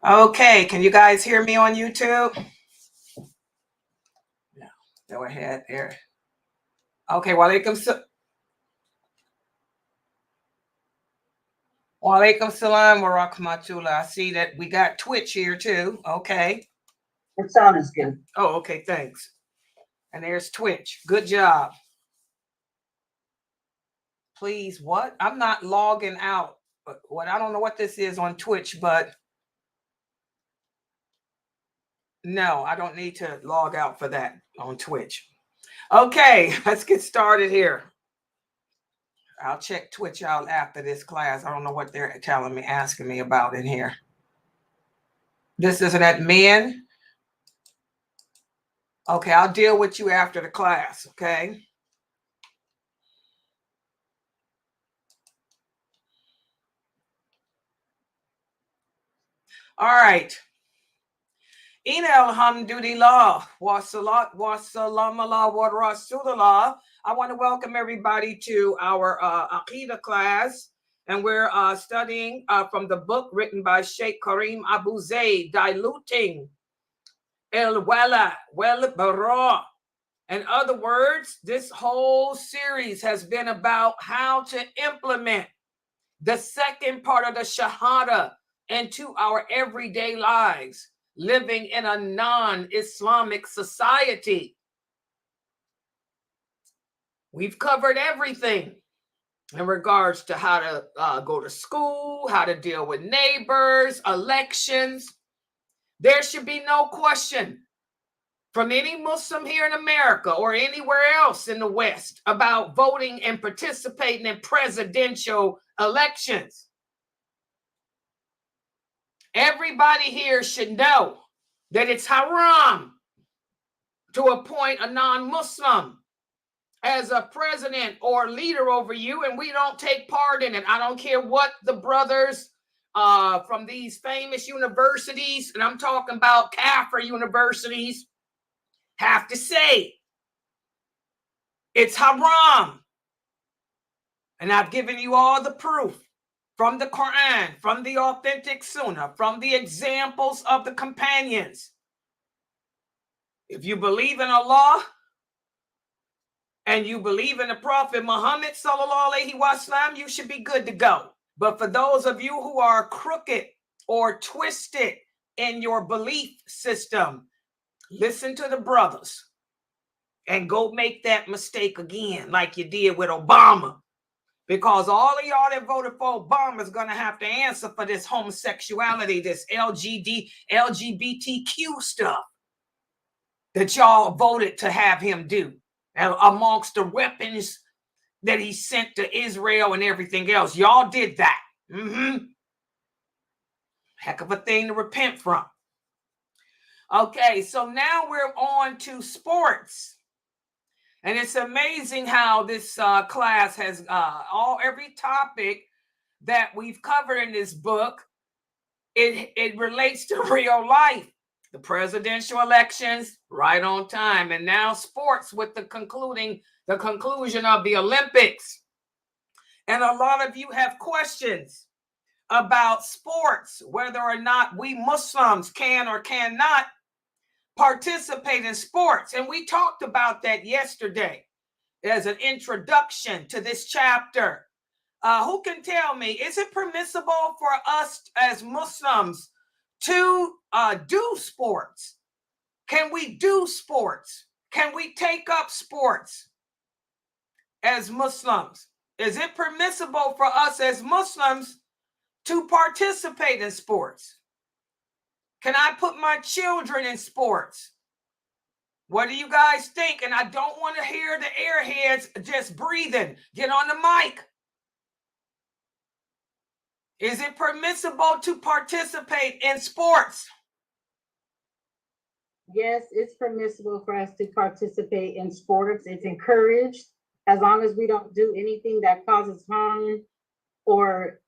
Okay, can you guys hear me on YouTube? Yeah, go ahead there. Okay, walaikum salam wa rahmatullah. I see that we got Twitch here too. Okay. The sound is good. Oh, okay, thanks. And there's Twitch. Good job. Please, what? I'm not logging out. What? I don't know what this is on Twitch, but no, I don't need to log out for that on Twitch. Okay, let's get started here. I'll check Twitch out after this class. I don't know what they're asking me about in here. This isn't at men. Okay, I'll deal with you after the class, okay? All right. Ina alhamdulillah wa salat wa salam ala wa rasulullah. I want to welcome everybody to our Aqidah class. And we're studying from the book written by Sheikh Kareem Abu Zayd, Diluting Wala, Bara. In other words, this whole series has been about how to implement the second part of the Shahada into our everyday lives, living in a non-Islamic society. We've covered everything in regards to how to go to school, how to deal with neighbors, elections. There should be no question from any Muslim here in America or anywhere else in the West about voting and participating in presidential elections. Everybody here should know that it's haram to appoint a non-Muslim as a president or leader over you, and we don't take part in it. I don't care what the brothers from these famous universities, and I'm talking about Kafir universities, have to say. It's haram. And I've given you all the proof from the Quran, from the authentic Sunnah, from the examples of the companions. If you believe in Allah and you believe in the Prophet Muhammad sallallahu alaihi wasallam, you should be good to go. But for those of you who are crooked or twisted in your belief system, listen to the brothers and go make that mistake again like you did with Obama. Because all of y'all that voted for Obama is going to have to answer for this homosexuality, this LGBTQ stuff that y'all voted to have him do. And amongst the weapons that he sent to Israel and everything else, y'all did that. Heck of a thing to repent from. Okay, so now we're on to sports. And it's amazing how this class has every topic that we've covered in this book, it relates to real life. The presidential elections, right on time. And now sports with the conclusion of the Olympics. And a lot of you have questions about sports, whether or not we Muslims can or cannot participate in sports. And we talked about that yesterday as an introduction to this chapter. Who can tell me, is it permissible for us as Muslims to do sports? Can we do sports? Can we take up sports as Muslims? Is it permissible for us as Muslims to participate in sports? Can I put my children in sports? What do you guys think? And I don't want to hear the airheads just breathing. Get on the mic. Is it permissible to participate in sports? Yes, it's permissible for us to participate in sports. It's encouraged as long as we don't do anything that causes harm or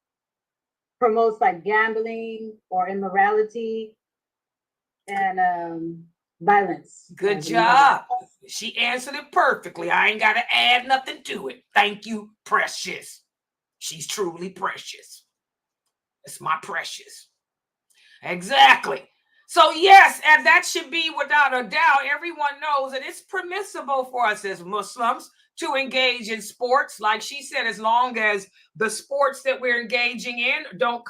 promotes like gambling or immorality and violence. Good job. She answered it perfectly. I ain't got to add nothing to it. Thank you, precious. She's truly precious. It's my precious. Exactly. So yes, and that should be without a doubt. Everyone knows that it's permissible for us as Muslims to engage in sports, like she said, as long as the sports that we're engaging in don't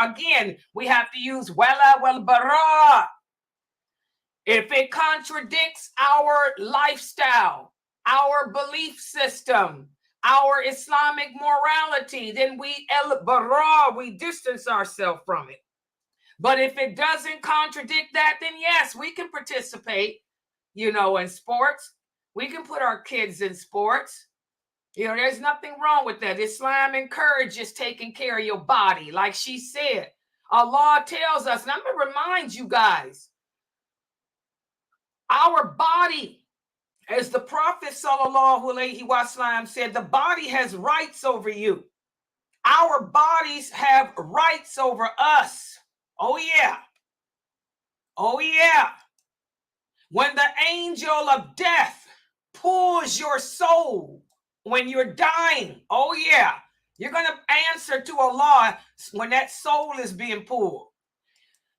again, we have to use wala wal bara. If it contradicts our lifestyle, our belief system, our Islamic morality, then we distance ourselves from it. But if it doesn't contradict that, then yes, we can participate, in sports. We can put our kids in sports. There's nothing wrong with that. Islam encourages taking care of your body. Like she said, Allah tells us, and I'm going to remind you guys, our body, as the Prophet sallallahu alaihi wasallam said, the body has rights over you. Our bodies have rights over us. Oh, yeah. Oh, yeah. When the angel of death pulls your soul when you're dying, oh, yeah, you're going to answer to Allah when that soul is being pulled.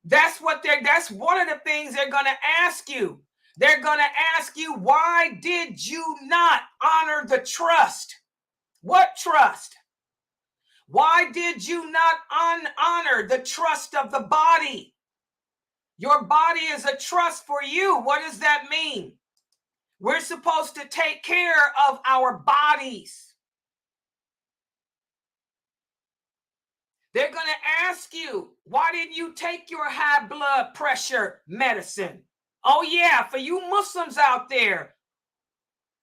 That's one of the things they're going to ask you. They're going to ask you, why did you not honor the trust? What trust? Why did you not honor the trust of the body? Your body is a trust for you. What does that mean? We're supposed to take care of our bodies. They're going to ask you, why didn't you take your high blood pressure medicine? Oh, yeah, for you Muslims out there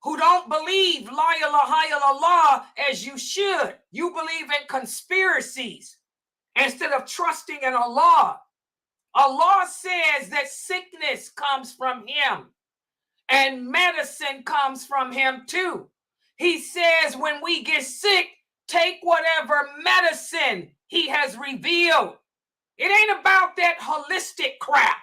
who don't believe la ilaha illallah as you should. You believe in conspiracies instead of trusting in Allah. Allah says that sickness comes from him and medicine comes from him too. He says when we get sick, take whatever medicine he has revealed. It ain't about that holistic crap.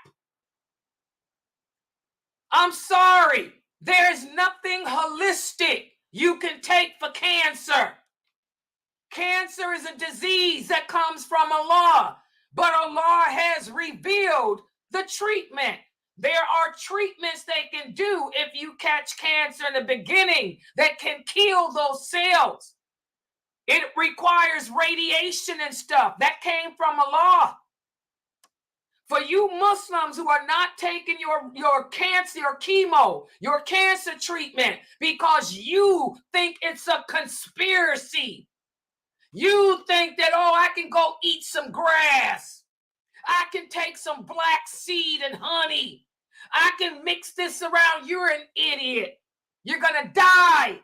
I'm sorry. There's nothing holistic you can take for cancer. Cancer is a disease that comes from Allah, but Allah has revealed the treatment. There are treatments they can do if you catch cancer in the beginning that can kill those cells. It requires radiation and stuff. That came from Allah. For you Muslims who are not taking your cancer, your chemo, your cancer treatment because you think it's a conspiracy. You think that, I can go eat some grass. I can take some black seed and honey. I can mix this around. You're an idiot. You're going to die.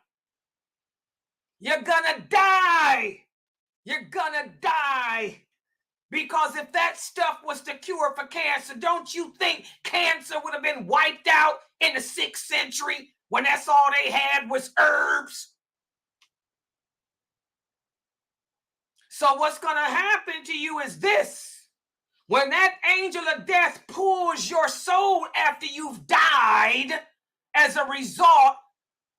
You're going to die. You're going to die. Because if that stuff was the cure for cancer, don't you think cancer would have been wiped out in the 6th century when that's all they had was herbs? So what's going to happen to you is this. When that angel of death pulls your soul after you've died as a result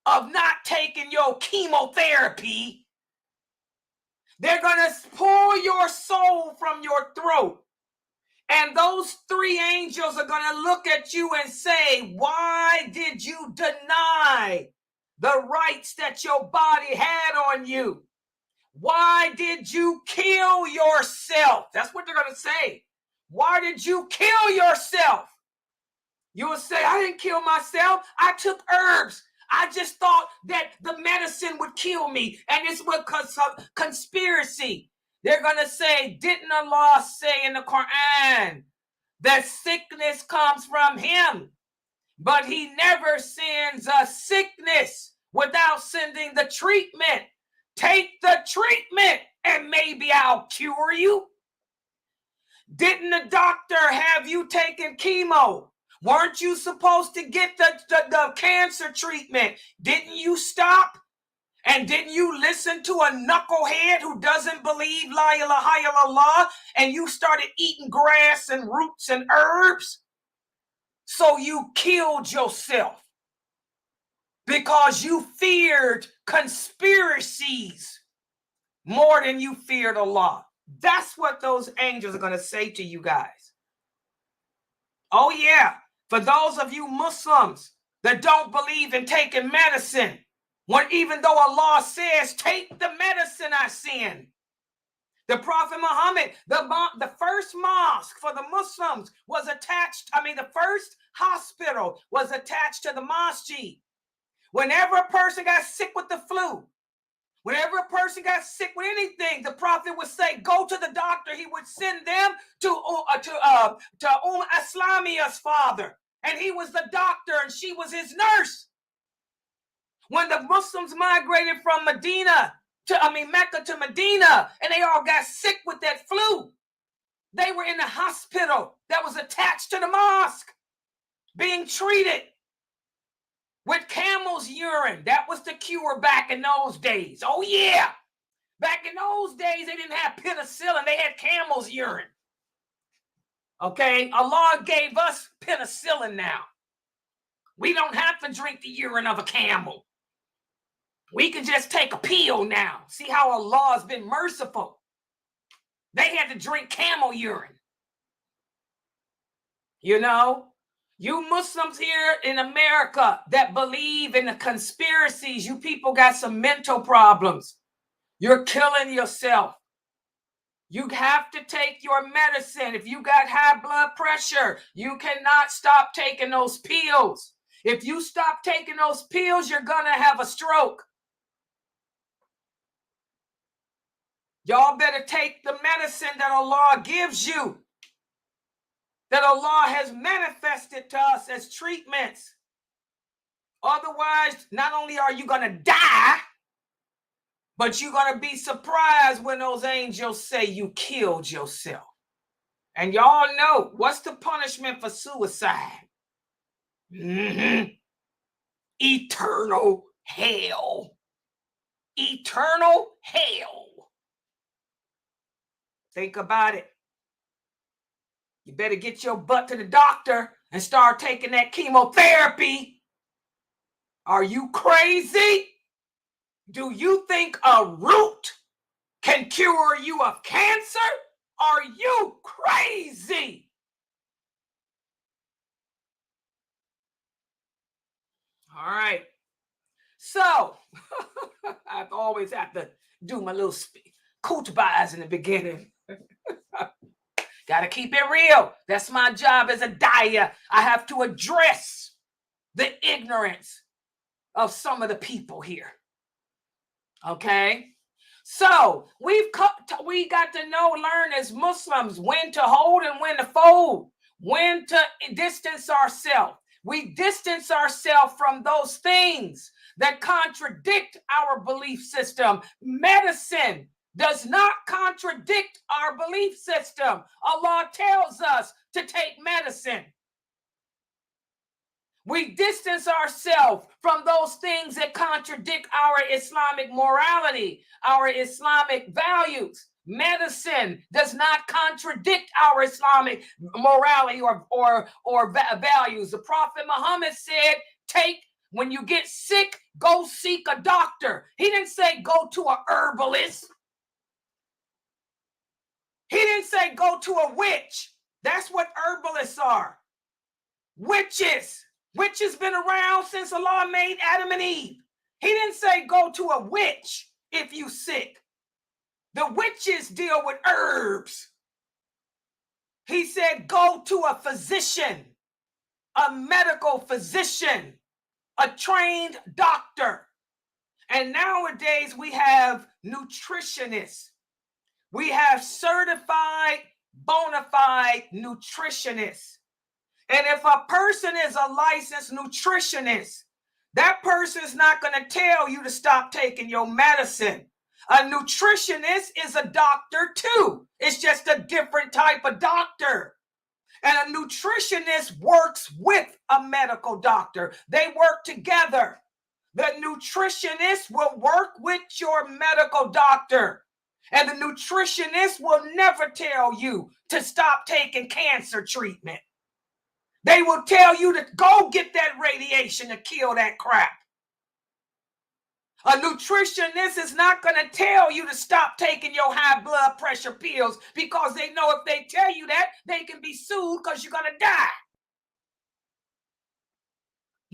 of not taking your chemotherapy, they're going to pull your soul from your throat. And those 3 angels are going to look at you and say, why did you deny the rights that your body had on you? Why did you kill yourself? That's what they're going to say. Why did you kill yourself? You will say, I didn't kill myself. I took herbs. I just thought that the medicine would kill me. And it's because of conspiracy. They're going to say, didn't Allah say in the Quran that sickness comes from him? But he never sends a sickness without sending the treatment. Take the treatment and maybe I'll cure you. Didn't the doctor have you taking chemo? Weren't you supposed to get the cancer treatment? Didn't you stop? And didn't you listen to a knucklehead who doesn't believe la ilaha illallah and you started eating grass and roots and herbs? So you killed yourself because you feared conspiracies more than you feared Allah. That's what those angels are going to say to you guys. Oh, yeah. For those of you Muslims that don't believe in taking medicine, when even though Allah says, take the medicine I send. The Prophet Muhammad, the first mosque for the Muslims was attached, the first hospital was attached to the masjid. Whenever a person got sick with the flu, whenever a person got sick with anything, the Prophet would say, go to the doctor. He would send them to Aslamia's father. And he was the doctor and she was his nurse. When the Muslims migrated from Mecca to Medina, and they all got sick with that flu, they were in the hospital that was attached to the mosque, being treated with camel's urine. That was the cure back in those days. Oh, yeah. Back in those days, they didn't have penicillin. They had camel's urine. Okay? Allah gave us penicillin now. We don't have to drink the urine of a camel. We can just take a pill now. See how Allah has been merciful. They had to drink camel urine. You know, you Muslims here in America that believe in the conspiracies, you people got some mental problems. You're killing yourself. You have to take your medicine. If you got high blood pressure, you cannot stop taking those pills. If you stop taking those pills, you're going to have a stroke. Y'all better take the medicine that Allah gives you, that Allah has manifested to us as treatments. Otherwise, not only are you going to die, but you're going to be surprised when those angels say you killed yourself. And y'all know, what's the punishment for suicide? Eternal hell. Eternal hell. Think about it. You better get your butt to the doctor and start taking that chemotherapy. Are you crazy? Do you think a root can cure you of cancer? Are you crazy? All right. So, I always have to do my little khutbahs in the beginning. Got to keep it real. That's my job as a daya. I have to address the ignorance of some of the people here. Okay? So we got to learn as Muslims when to hold and when to fold, when to distance ourselves. We distance ourselves from those things that contradict our belief system. Medicine does not contradict our belief system. Allah tells us to take medicine. We distance ourselves from those things that contradict our Islamic morality, our Islamic values. Medicine does not contradict our Islamic morality or values. The Prophet Muhammad said, when you get sick, go seek a doctor. He didn't say go to an herbalist. He didn't say go to a witch. That's what herbalists are. Witches. Witches been around since Allah made Adam and Eve. He didn't say go to a witch if you sick. The witches deal with herbs. He said go to a physician, a medical physician, a trained doctor. And nowadays we have nutritionists. We have certified, bona fide nutritionists. And if a person is a licensed nutritionist, that person is not going to tell you to stop taking your medicine. A nutritionist is a doctor too. It's just a different type of doctor. And a nutritionist works with a medical doctor. They work together. The nutritionist will work with your medical doctor. And the nutritionist will never tell you to stop taking cancer treatment. They will tell you to go get that radiation to kill that crap. A nutritionist is not going to tell you to stop taking your high blood pressure pills because they know if they tell you that, they can be sued because you're going to die.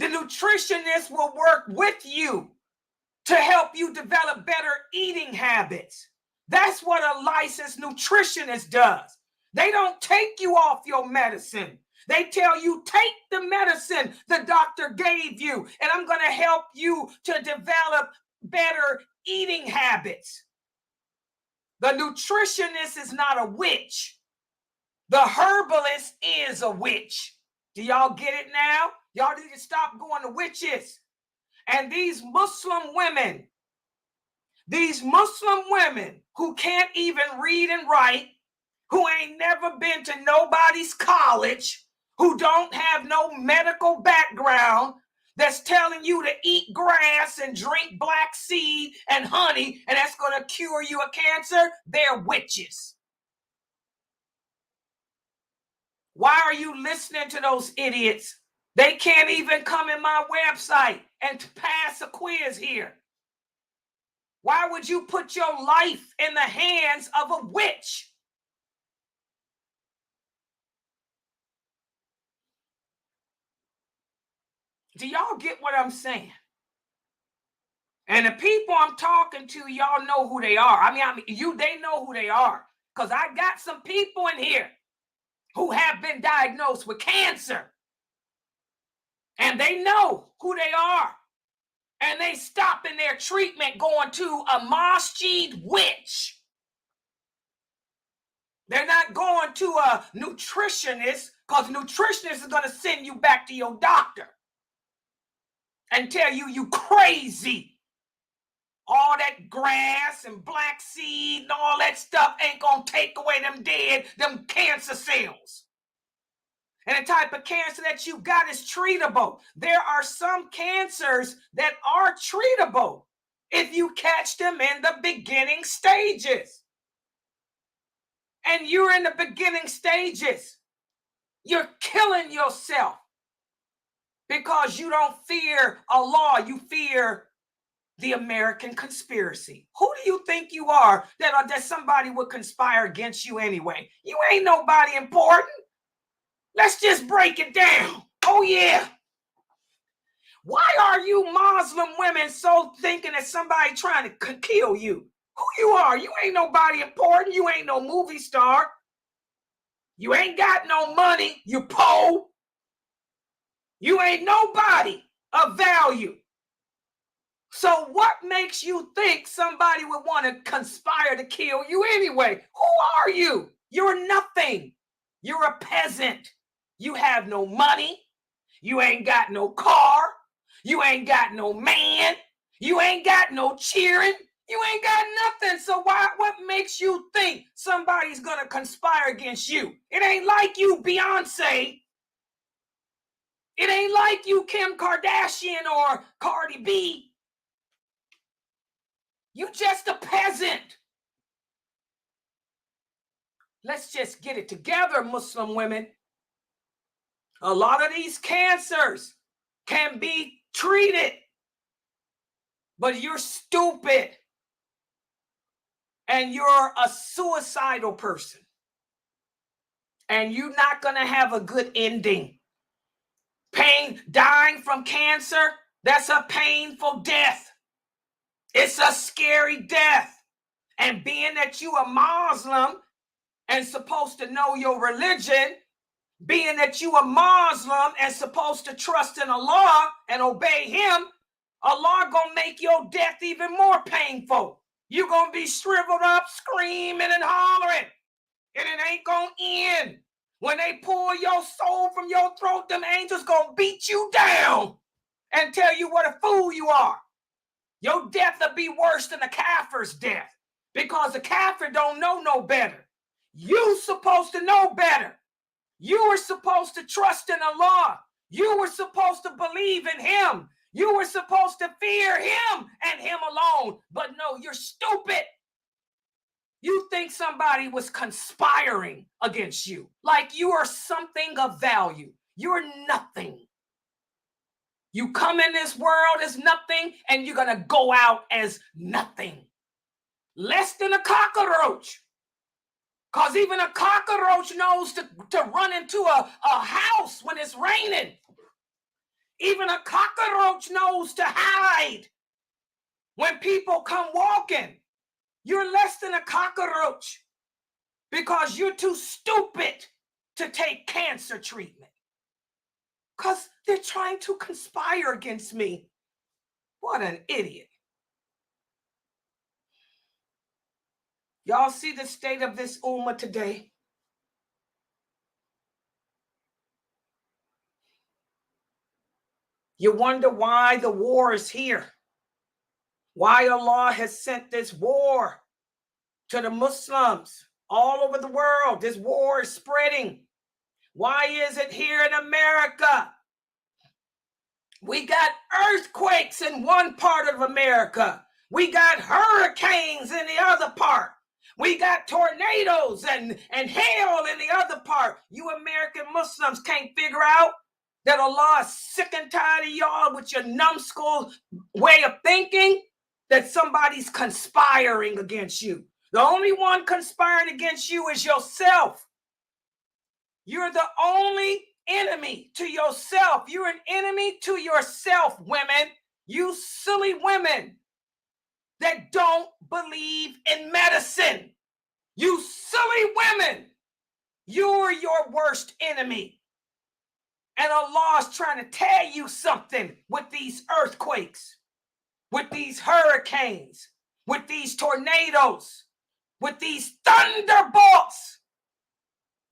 The nutritionist will work with you to help you develop better eating habits. That's what a licensed nutritionist does. They don't take you off your medicine. They tell you, take the medicine the doctor gave you, and I'm going to help you to develop better eating habits. The nutritionist is not a witch. The herbalist is a witch. Do y'all get it now? Y'all need to stop going to witches. And these Muslim women who can't even read and write, who ain't never been to nobody's college, who don't have no medical background, that's telling you to eat grass and drink black seed and honey, and that's going to cure you of cancer, they're witches. Why are you listening to those idiots? They can't even come in my website and pass a quiz here. Why would you put your life in the hands of a witch? Do y'all get what I'm saying? And the people I'm talking to, y'all know who they are. I mean, they know who they are. Because I got some people in here who have been diagnosed with cancer. And they know who they are. And they stop in their treatment going to a masjid witch. They're not going to a nutritionist, because nutritionist is going to send you back to your doctor and tell you you crazy. All that grass and black seed and all that stuff ain't going to take away them cancer cells. And the type of cancer that you got is treatable. There are some cancers that are treatable if you catch them in the beginning stages. And you're in the beginning stages. You're killing yourself because you don't fear Allah. You fear the American conspiracy. Who do you think you are that somebody would conspire against you anyway? You ain't nobody important. Let's just break it down. Oh, yeah. Why are you Muslim women so thinking that somebody trying to kill you? Who you are? You ain't nobody important. You ain't no movie star. You ain't got no money. You poor. You ain't nobody of value. So what makes you think somebody would want to conspire to kill you anyway? Who are you? You're nothing. You're a peasant. You have no money. You ain't got no car. You ain't got no man. You ain't got no cheering. You ain't got nothing. So what makes you think somebody's going to conspire against you? It ain't like you, Beyonce. It ain't like you, Kim Kardashian or Cardi B. You just a peasant. Let's just get it together, Muslim women. A lot of these cancers can be treated, but you're stupid and you're a suicidal person and you're not going to have a good ending. Dying from cancer, that's a painful death. It's a scary death. And being that you a Muslim and supposed to know your religion, being that you a Muslim and supposed to trust in Allah and obey him, Allah gonna make your death even more painful. You're gonna be shriveled up, screaming and hollering, and it ain't gonna end. When they pull your soul from your throat, them angels gonna beat you down and tell you what a fool you are. Your death will be worse than the kafir's death, because the kafir don't know no better. You supposed to know better. You were supposed to trust in Allah. You were supposed to believe in him. You were supposed to fear him and him alone. But no, you're stupid. You think somebody was conspiring against you, like you are something of value. You're nothing. You come in this world as nothing, and you're going to go out as nothing. Less than a cockroach. Because even a cockroach knows to run into a house when it's raining. Even a cockroach knows to hide when people come walking. You're less than a cockroach because you're too stupid to take cancer treatment. Because they're trying to conspire against me. What an idiot. Y'all see the state of this ummah today? You wonder why the war is here. Why Allah has sent this war to the Muslims all over the world. This war is spreading. Why is it here in America? We got earthquakes in one part of America. We got hurricanes in the other part. We got tornadoes and hail in the other part. You American Muslims can't figure out that Allah is sick and tired of y'all with your numbskull way of thinking, that somebody's conspiring against you. The only one conspiring against you is yourself. You're the only enemy to yourself. You're an enemy to yourself, women. You silly women that don't believe in medicine. You silly women. You're your worst enemy. And Allah's trying to tell you something with these earthquakes, with these hurricanes, with these tornadoes, with these thunderbolts.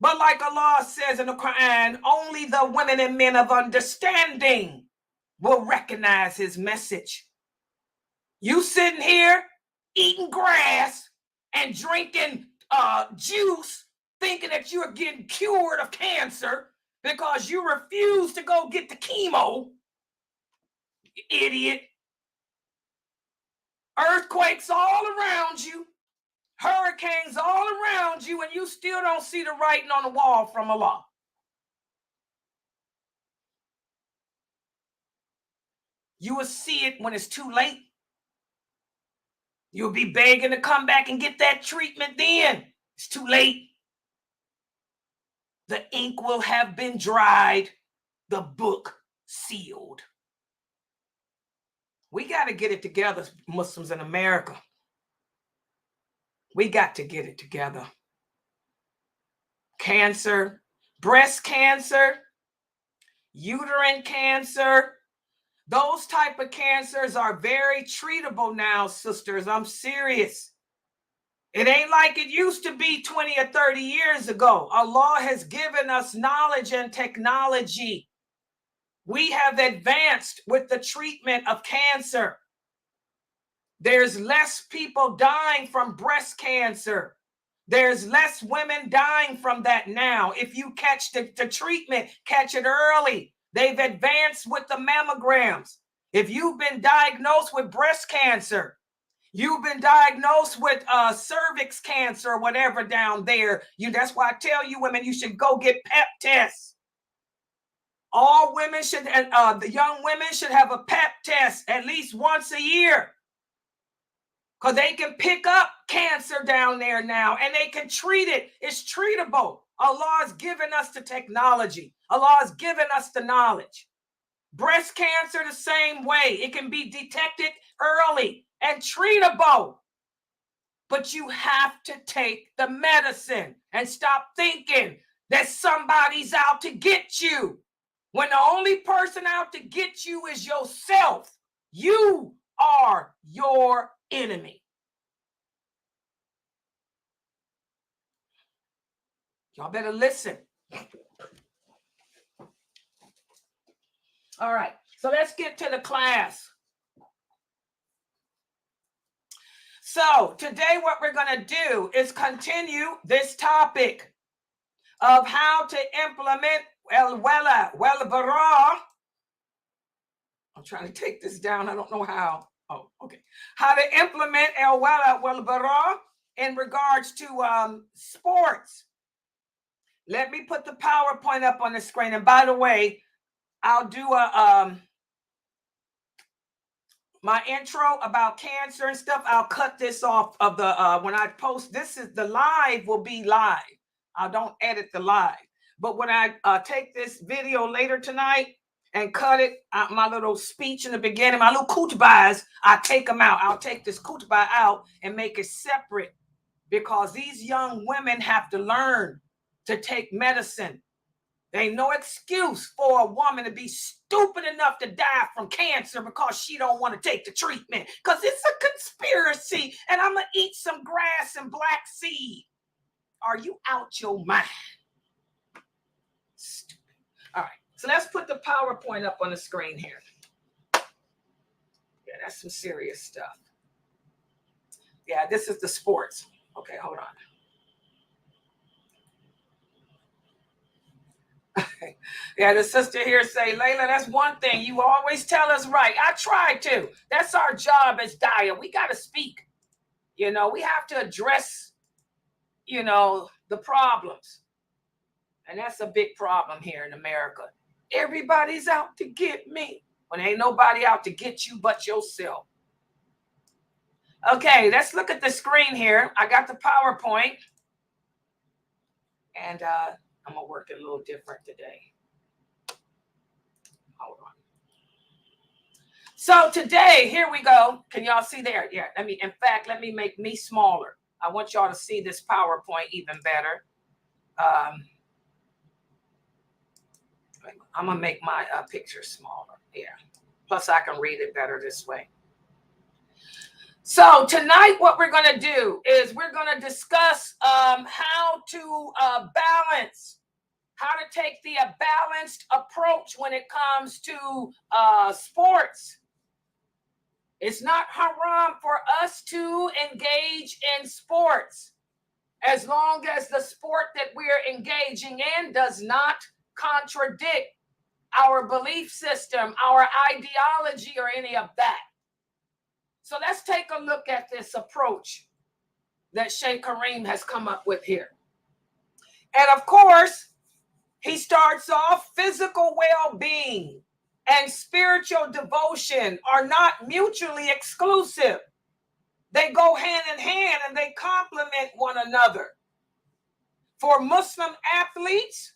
But like Allah says in the Quran, only the women and men of understanding will recognize his message. You sitting here eating grass and drinking juice, thinking that you're getting cured of cancer because you refuse to go get the chemo, you idiot. Earthquakes all around you, hurricanes all around you, and you still don't see the writing on the wall from Allah. You will see it when it's too late. You'll be begging to come back and get that treatment then. It's too late. The ink will have been dried, the book sealed. We got to get it together, Muslims in America. We got to get it together. Cancer, breast cancer, uterine cancer, those type of cancers are very treatable now, sisters. I'm serious. It ain't like it used to be 20 or 30 years ago. Allah has given us knowledge and technology. We have advanced with the treatment of cancer. There's less people dying from breast cancer. There's less women dying from that now. If you catch the treatment, catch it early. They've advanced with the mammograms. If you've been diagnosed with breast cancer, you've been diagnosed with cervix cancer or whatever down there, that's why I tell you women, you should go get pep tests. All women should, the young women should have a pep test at least once a year. Because they can pick up cancer down there now and they can treat it. It's treatable. Allah has given us the technology. Allah has given us the knowledge. Breast cancer the same way. It can be detected early and treatable. But you have to take the medicine and stop thinking that somebody's out to get you. When the only person out to get you is yourself, you are your enemy. Y'all better listen. All right, so let's get to the class. So today what we're going to do is continue this topic of how to implement Wala, Bara. I'm trying to take this down. I don't know how. Oh, okay. How to implement Wala, Bara in regards to sports. Let me put the PowerPoint up on the screen. And by the way, I'll do my intro about cancer and stuff. I'll cut this off of the when I post. This is the live will be live. I don't edit the live. But when I take this video later tonight, and cut it out. My little speech in the beginning, my little kutubas, I take them out. I'll take this kutuba out and make it separate, because these young women have to learn to take medicine. There ain't no excuse for a woman to be stupid enough to die from cancer because she don't want to take the treatment, because it's a conspiracy, and I'm going to eat some grass and black seed. Are you out your mind? Stupid. All right, so let's put the PowerPoint up on the screen here. Yeah, that's some serious stuff. Yeah, this is the sports. Okay, hold on. Yeah, the sister here say, Layla, that's one thing. You always tell us right. I try to. That's our job as Daya. We got to speak. You know, we have to address, you know, the problems. And that's a big problem here in America. Everybody's out to get me when ain't nobody out to get you but yourself. Okay, let's look at the screen here. I got the PowerPoint. And I'm going to work it a little different today. Hold on. So today, here we go. Can y'all see there? Yeah, in fact, let me make me smaller. I want y'all to see this PowerPoint even better. I'm going to make my picture smaller. Yeah. Plus, I can read it better this way. So tonight, what we're going to do is we're going to discuss how to balance, how to take the balanced approach when it comes to sports. It's not haram for us to engage in sports, as long as the sport that we're engaging in does not contradict our belief system, our ideology, or any of that. So let's take a look at this approach that Sheikh Kareem has come up with here. And of course, he starts off, physical well-being and spiritual devotion are not mutually exclusive. They go hand in hand and they complement one another. For Muslim athletes,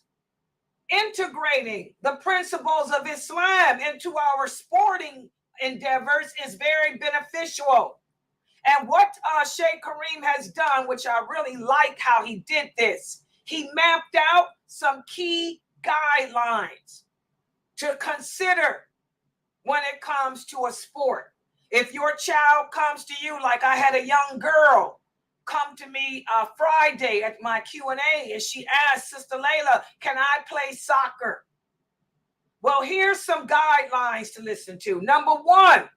integrating the principles of Islam into our sporting endeavors is very beneficial. And what Sheikh Kareem has done, which I really like how he did this, he mapped out some key guidelines to consider when it comes to a sport. If your child comes to you, like I had a young girl come to me Friday at my Q&A, and she asked, Sister Layla, can I play soccer? Well, here's some guidelines to listen to. Number one,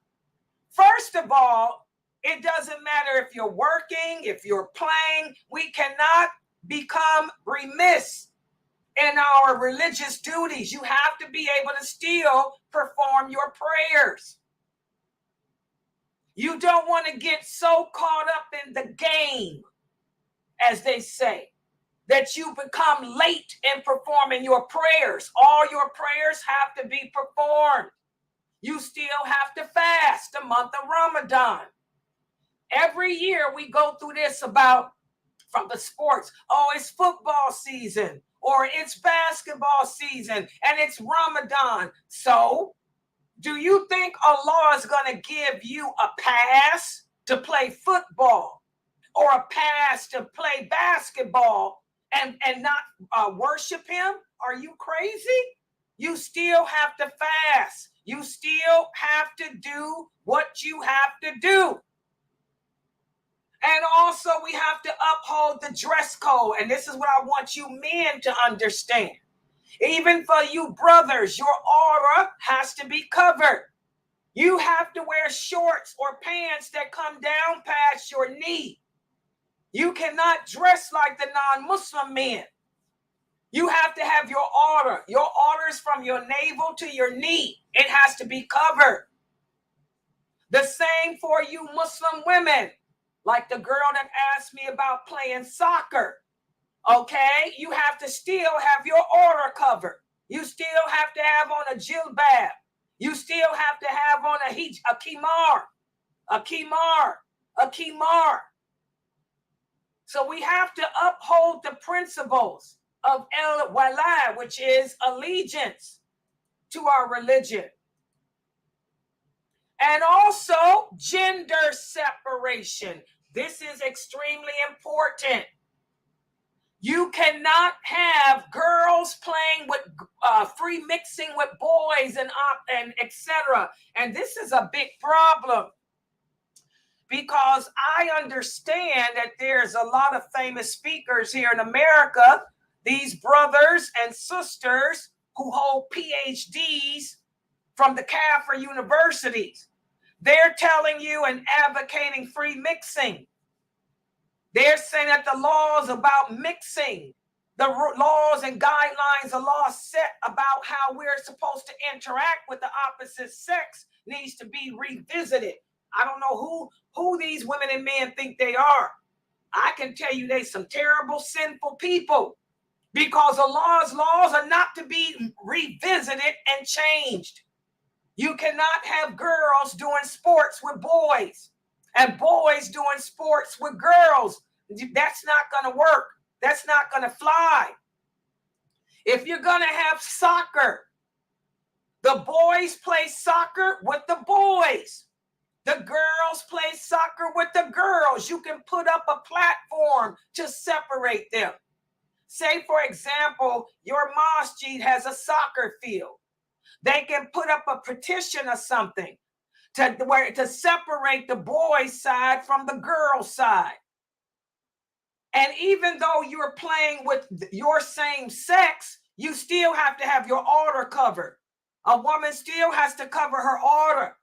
first of all, it doesn't matter if you're working, if you're playing, we cannot become remiss in our religious duties. You have to be able to still perform your prayers. You don't want to get so caught up in the game, as they say, that you become late in performing your prayers. All your prayers have to be performed. You still have to fast the month of Ramadan. Every year we go through this about from the sports. Oh, it's football season, or it's basketball season, and it's Ramadan. So, do you think Allah is going to give you a pass to play football or a pass to play basketball and not worship him? Are you crazy? You still have to fast. You still have to do what you have to do. And also we have to uphold the dress code. And this is what I want you men to understand. Even for you brothers, your aura has to be covered. You have to wear shorts or pants that come down past your knee. You cannot dress like the non-Muslim men. You have to have your aura. Your aura is from your navel to your knee. It has to be covered. The same for you Muslim women. Like the girl that asked me about playing soccer. Okay, you have to still have your aura covered. You still have to have on a jilbab. You still have to have on a kimar. So we have to uphold the principles of el wala, which is allegiance. to our religion. And also gender separation. This is extremely important. You cannot have girls playing with free mixing with boys and etc. And this is a big problem, because I understand that there's a lot of famous speakers here in America, these brothers and sisters who hold PhDs from the Catholic universities. They're telling you and advocating free mixing. They're saying that the laws about mixing, the laws and guidelines, the law set about how we're supposed to interact with the opposite sex needs to be revisited. I don't know who these women and men think they are. I can tell you they some terrible, sinful people, because the laws are not to be revisited and changed. You cannot have girls doing sports with boys and boys doing sports with girls. That's not going to work. That's not going to fly. If you're going to have soccer, the boys play soccer with the boys. The girls play soccer with the girls. You can put up a platform to separate them. Say, for example, your masjid has a soccer field. They can put up a petition or something to separate the boys' side from the girls' side. And even though you're playing with your same sex, you still have to have your altar covered. A woman still has to cover her altar.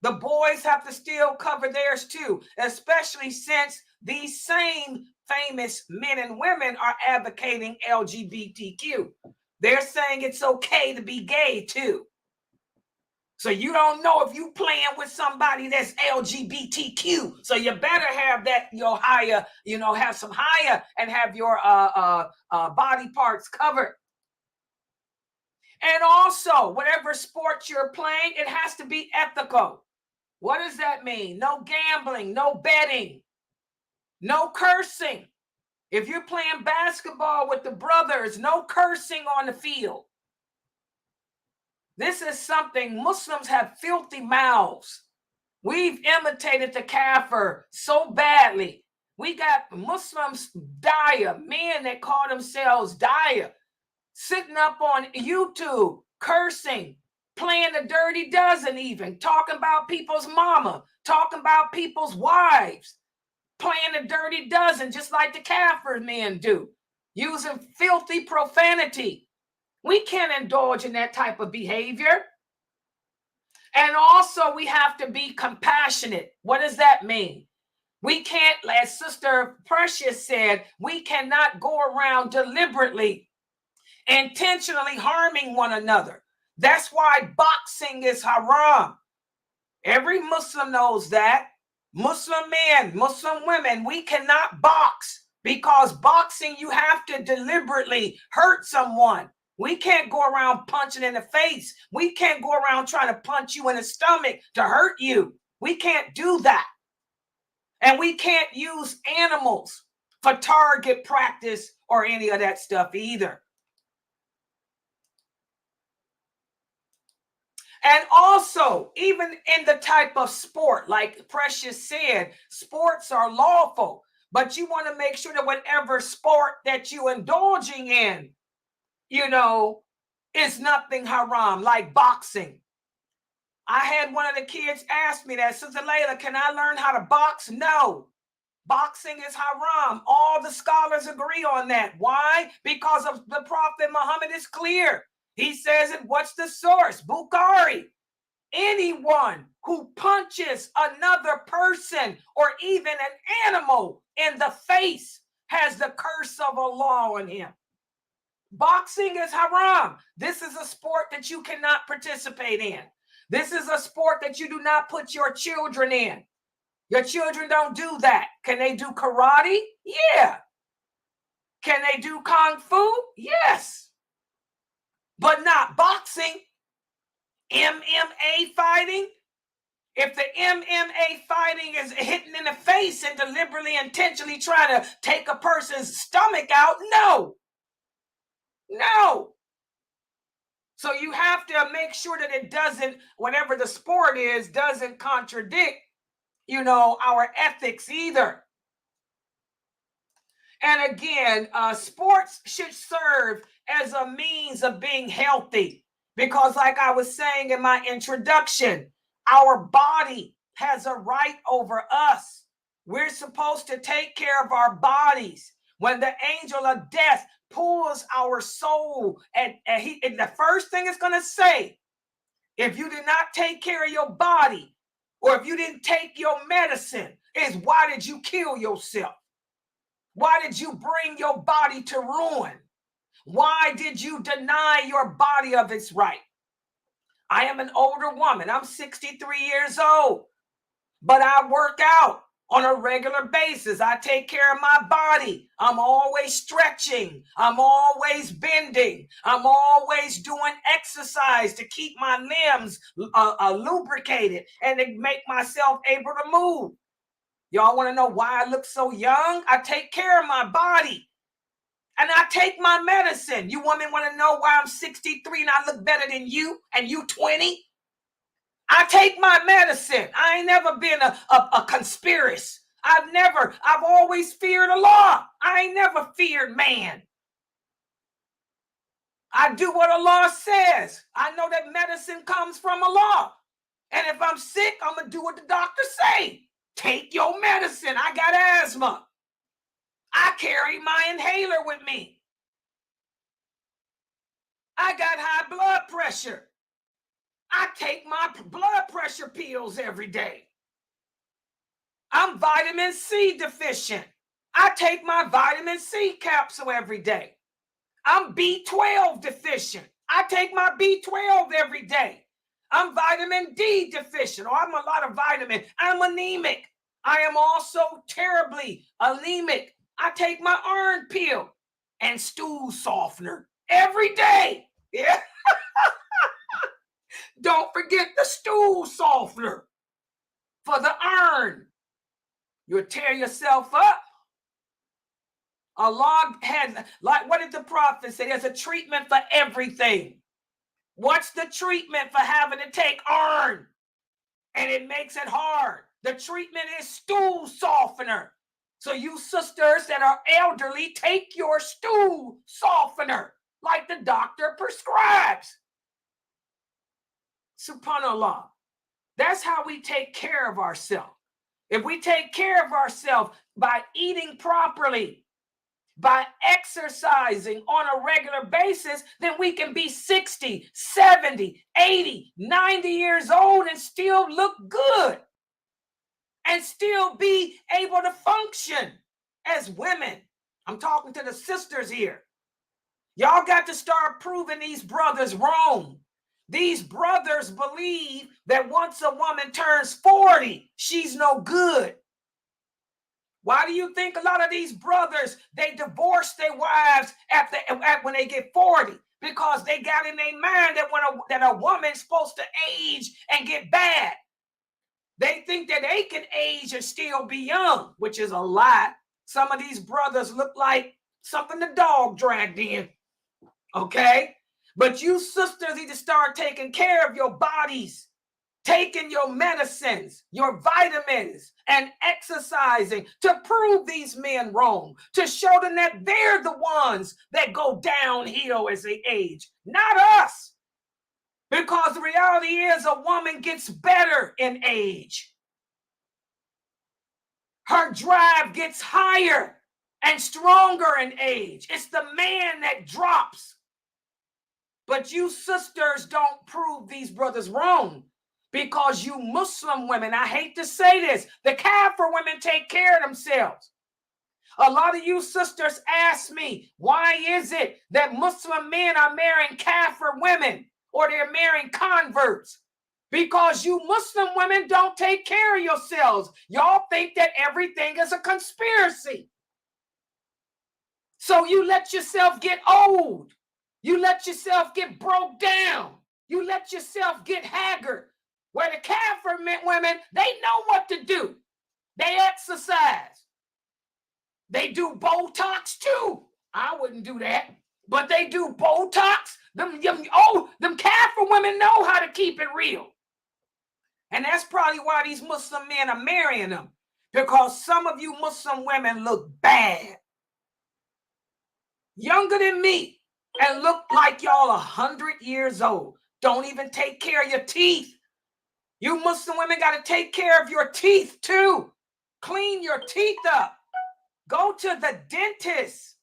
The boys have to still cover theirs too, especially since these same famous men and women are advocating LGBTQ. They're saying it's okay to be gay too. So you don't know if you playing with somebody that's LGBTQ. So you better have that, your higher, have some higher and have your body parts covered. And also, whatever sport you're playing, it has to be ethical. What does that mean? No gambling, no betting, no cursing. If you're playing basketball with the brothers, no cursing on the field. This is something, Muslims have filthy mouths. We've imitated the kafir so badly. We got Muslims, men that call themselves sitting up on YouTube, cursing, playing the dirty dozen even, talking about people's mama, talking about people's wives, playing the dirty dozen just like the kafir men do, using filthy profanity. We can't indulge in that type of behavior. And also, we have to be compassionate. What does that mean? We can't, as Sister Precious said, we cannot go around deliberately, intentionally harming one another. That's why boxing is haram. Every Muslim knows that. Muslim men, Muslim women, we cannot box, because boxing, you have to deliberately hurt someone. We can't go around punching in the face. We can't go around trying to punch you in the stomach to hurt you. We can't do that. And we can't use animals for target practice or any of that stuff either. And also, even in the type of sport, like Precious said, sports are lawful, but you want to make sure that whatever sport that you're indulging in, is nothing haram, like boxing. I had one of the kids ask me that, Sister Layla, can I learn how to box? No. Boxing is haram. All the scholars agree on that. Why? Because of the Prophet Muhammad is clear. He says it. What's the source? Bukhari. Anyone who punches another person or even an animal in the face has the curse of Allah on him. Boxing is haram. This is a sport that you cannot participate in. This is a sport that you do not put your children in. Your children don't do that. Can they do karate? Yeah. Can they do kung fu? Yes. But not boxing. MMA fighting. If the MMA fighting is hitting in the face and deliberately, intentionally trying to take a person's stomach out, no. So you have to make sure that it doesn't, whatever the sport is, doesn't contradict, our ethics either. And again, sports should serve as a means of being healthy, because like I was saying in my introduction, our body has a right over us. We're supposed to take care of our bodies. When the angel of death pulls our soul, and the first thing it's going to say, if you did not take care of your body, or if you didn't take your medicine, is why did you kill yourself? Why did you bring your body to ruin? Why did you deny your body of its right? I am an older woman. I'm 63 years old, but I work out on a regular basis. I take care of my body. I'm always stretching. I'm always bending. I'm always doing exercise to keep my limbs lubricated and to make myself able to move. Y'all want to know why I look so young? I take care of my body. And I take my medicine. You women want to know why I'm 63 and I look better than you and you 20? I take my medicine. I ain't never been a conspiracy. I've always feared Allah. I ain't never feared man. I do what Allah says. I know that medicine comes from Allah. And if I'm sick, I'm going to do what the doctor say. Take your medicine. I got asthma. I carry my inhaler with me. I got high blood pressure. I take my blood pressure pills every day. I'm vitamin C deficient. I take my vitamin C capsule every day. I'm B12 deficient. I take my B12 every day. I'm vitamin D deficient, or I'm a lot of vitamin. I'm anemic. I am also terribly anemic. I take my iron pill and stool softener every day. Yeah. Don't forget the stool softener for the iron. You'll tear yourself up. Allah had, like, what did the prophet say? There's a treatment for everything. What's the treatment for having to take iron? And it makes it hard. The treatment is stool softener. So you sisters that are elderly, take your stool softener like the doctor prescribes. SubhanAllah. That's how we take care of ourselves. If we take care of ourselves by eating properly, by exercising on a regular basis, then we can be 60, 70, 80, 90 years old and still look good and still be able to function as women. I'm talking to the sisters here. Y'all got to start proving these brothers wrong. These brothers believe that once a woman turns 40, she's no good. Why do you think a lot of these brothers, they divorce their wives when they get 40? Because they got in their mind that a woman's supposed to age and get bad. They think that they can age and still be young, which is a lie. Some of these brothers look like something the dog dragged in. Okay? But you sisters need to start taking care of your bodies, taking your medicines, your vitamins, and exercising to prove these men wrong, to show them that they're the ones that go downhill as they age, not us. Because the reality is a woman gets better in age. Her drive gets higher and stronger in age. It's the man that drops. But you sisters don't prove these brothers wrong. Because you Muslim women, I hate to say this, the Kafir women take care of themselves. A lot of you sisters ask me, why is it that Muslim men are marrying Kafir women or they're marrying converts? Because you Muslim women don't take care of yourselves. Y'all think that everything is a conspiracy. So you let yourself get old. You let yourself get broke down. You let yourself get haggard. Where the Kafir women, they know what to do. They exercise. They do Botox too. I wouldn't do that. But they do Botox. Them women know how to keep it real. And that's probably why these Muslim men are marrying them, because some of you Muslim women look bad, younger than me, and look like y'all 100 years old. Don't even take care of your teeth. You Muslim women got to take care of your teeth too. Clean your teeth up. Go to the dentist.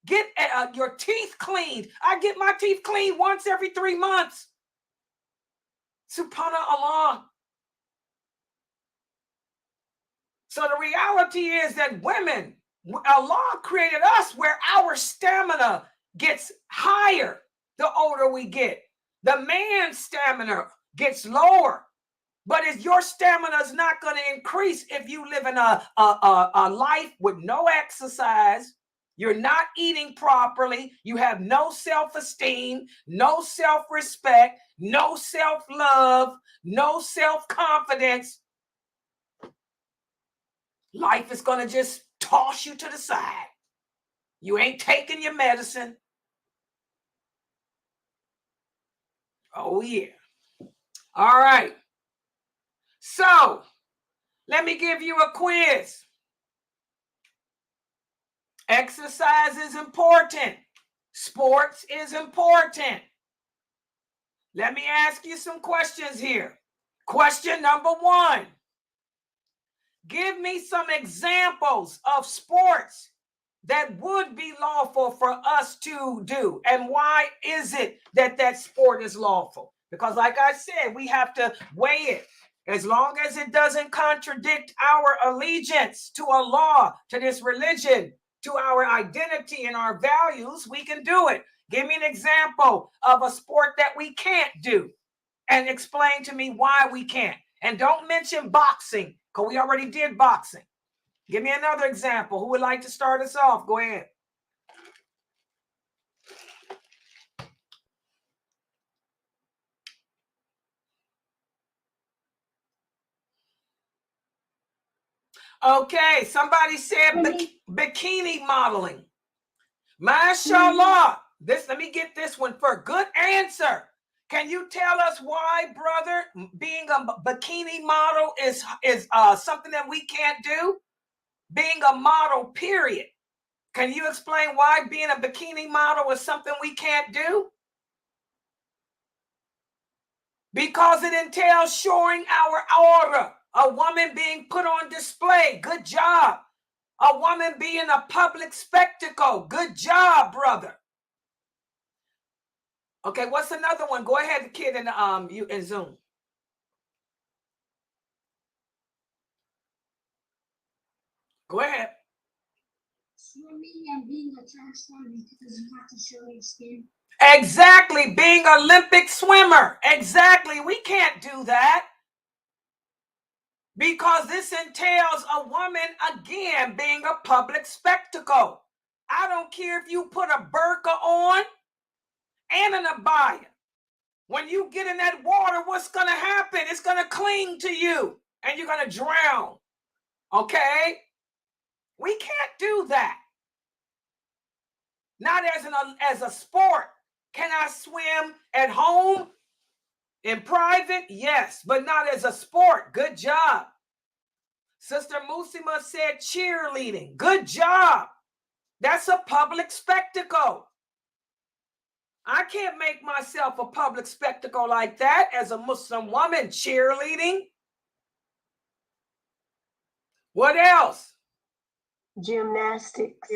Get your teeth cleaned. I get my teeth cleaned once every 3 months. Subhanallah. So the reality is that women, Allah created us where our stamina gets higher the older we get. The man's stamina gets lower. But if your stamina is not going to increase if you live in a life with no exercise, you're not eating properly, you have no self-esteem, no self-respect, no self-love, no self-confidence, life is going to just toss you to the side. You ain't taking your medicine. Oh, yeah. All right. So, let me give you a quiz. Exercise is important. Sports is important. Let me ask you some questions here. Question number 1. Give me some examples of sports that would be lawful for us to do. And why is it that that sport is lawful? Because like I said, we have to weigh it. As long as it doesn't contradict our allegiance to Allah, to this religion, to our identity and our values, we can do it. Give me an example of a sport that we can't do and explain to me why we can't. And don't mention boxing, because we already did boxing. Give me another example. Who would like to start us off? Go ahead. Okay, somebody said bikini modeling. MashaAllah. Let me get this one for good answer. Can you tell us why, brother, being a bikini model is something that we can't do? Being a model, period. Can you explain why being a bikini model is something we can't do? Because it entails showing our aura. A woman being put on display. Good job. A woman being a public spectacle. Good job, brother. Okay, what's another one? Go ahead, the kid in Zoom. Go ahead. Swimming and being a track star because you have to show your skin. Exactly, being an Olympic swimmer. Exactly, we can't do that. Because this entails a woman, again, being a public spectacle. I don't care if you put a burqa on and an abaya. When you get in that water, what's going to happen? It's going to cling to you and you're going to drown. Okay? We can't do that. Not as a sport. Can I swim at home? In private? Yes, but not as a sport. Good job. Sister Musima said cheerleading. Good job. That's a public spectacle. I can't make myself a public spectacle like that as a Muslim woman. Cheerleading. What else? Gymnastics.